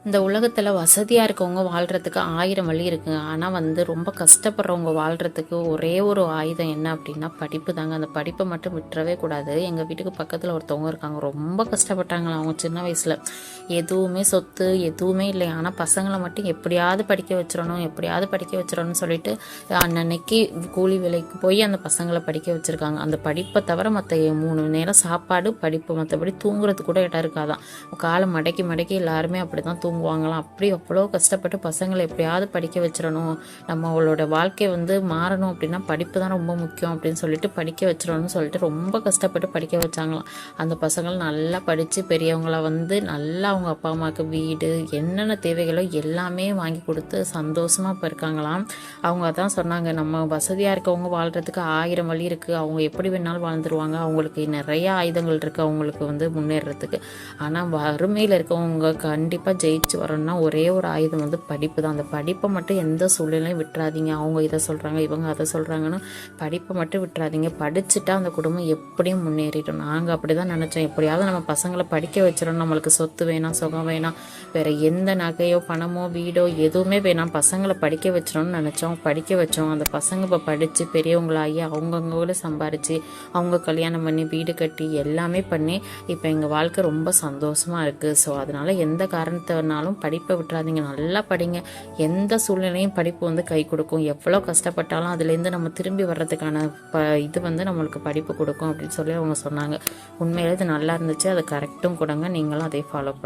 இந்த உலகத்தில் வசதியாக இருக்கவங்க வாழ்கிறதுக்கு 1000 வழி இருக்குங்க. ஆனால் ரொம்ப கஷ்டப்படுறவங்க வாழ்கிறதுக்கு ஒரே ஒரு ஆயுதம் என்ன அப்படின்னா படிப்பு தாங்க. அந்த படிப்பை மட்டும் விட்டுறவே கூடாது. எங்கள் வீட்டுக்கு பக்கத்தில் ஒருத்தவங்க இருக்காங்க. ரொம்ப கஷ்டப்பட்டாங்களா அவங்க சின்ன வயசில். எதுவுமே சொத்து எதுவுமே இல்லை. ஆனால் பசங்களை மட்டும் எப்படியாவது படிக்க வச்சிடணும் எப்படியாவது படிக்க வச்சிடணும்னு சொல்லிட்டு அன்னன்னைக்கு கூலி வேலைக்கு போய் அந்த பசங்களை படிக்க வச்சுருக்காங்க. அந்த படிப்பை தவிர மற்ற 3 நேரம் சாப்பாடு படிப்பு, மற்றபடி தூங்குறது கூட இடம் இருக்காதான். காலை மடக்கி மடக்கி எல்லாருமே அப்படி தான் தூங்குவாங்களாம். அப்படி அவ்வளோ கஷ்டப்பட்டு பசங்களை எப்படியாவது படிக்க வச்சிடணும், நம்மளோட வாழ்க்கை மாறணும் அப்படின்னா படிப்பு தான் ரொம்ப முக்கியம் அப்படின்னு சொல்லிட்டு படிக்க வச்சிடணும்னு சொல்லிட்டு ரொம்ப கஷ்டப்பட்டு படிக்க வச்சாங்களாம். அந்த பசங்கள் நல்லா படித்து பெரியவங்கள நல்லா அவங்க அப்பா அம்மாவுக்கு வீடு என்னென்ன தேவைகளோ எல்லாமே வாங்கி கொடுத்து சந்தோஷமாக இப்போ இருக்காங்களாம். அவங்க அதான் சொன்னாங்க, நம்ம வசதியாக இருக்கவங்க வாழ்கிறதுக்கு 1000 வழி இருக்குது. அவங்க எப்படி வேணாலும் வாழ்ந்துருவாங்க. அவங்களுக்கு நிறைய ஆயுதங்கள் இருக்குது அவங்களுக்கு முன்னேறதுக்கு. ஆனால் வறுமையில் இருக்கவங்க கண்டிப்பாக ஜெயிச்சு வரணும்னா ஒரே ஒரு ஆயுதம் படிப்பு தான். அந்த படிப்பை மட்டும் எந்த சூழ்நிலையும் விட்டுறாதீங்க. அவங்க இதை சொல்கிறாங்க இவங்க அதை சொல்கிறாங்கன்னு படிப்பை மட்டும் விட்டுறாதீங்க. படிச்சுட்டா அந்த குடும்பம் எப்படியும் முன்னேறிடும். நாங்கள் அப்படி தான் நினச்சோம். எப்படியாவது நம்ம பசங்களை படிக்க வச்சிடணும். நம்மளுக்கு சொத்து வேணாம், சுகம் வேணாம், வேறு எந்த நகையோ பணமோ வீடோ எதுவுமே வேணாம், பசங்களை படிக்க வச்சிடணும்னு நினச்சோம். படிக்க வச்சோம். அந்த பசங்க இப்போ படித்து பெரியவங்களாகி அவங்கவுங்கள சம்பாரித்து அவங்க கல்யாணம் பண்ணி வீடு கட்டி எல்லாமே பண்ணி இப்போ எங்கள் வாழ்க்கை ரொம்ப சந்தோஷமாக இருக்குது. ஸோ அதனால் எந்த காரணத்தினாலும் படிப்பை விட்டுறாதீங்க. நல்லா படிங்க. எந்த சூழ்நிலையும் படிப்பு கை கொடுக்கும். எவ்வளோ கஷ்டப்பட்டாலும் அதுலேருந்து நம்ம திரும்பி வர்றதுக்கான இது நம்மளுக்கு படிப்பு கொடுக்கும் அப்படின்னு சொல்லி அவங்க சொன்னாங்க. உண்மையிலே இது நல்லா இருந்துச்சு. அது கரெக்டும் கூடங்க. நீங்களும் அதே ஃபாலோ பண்ணுங்க.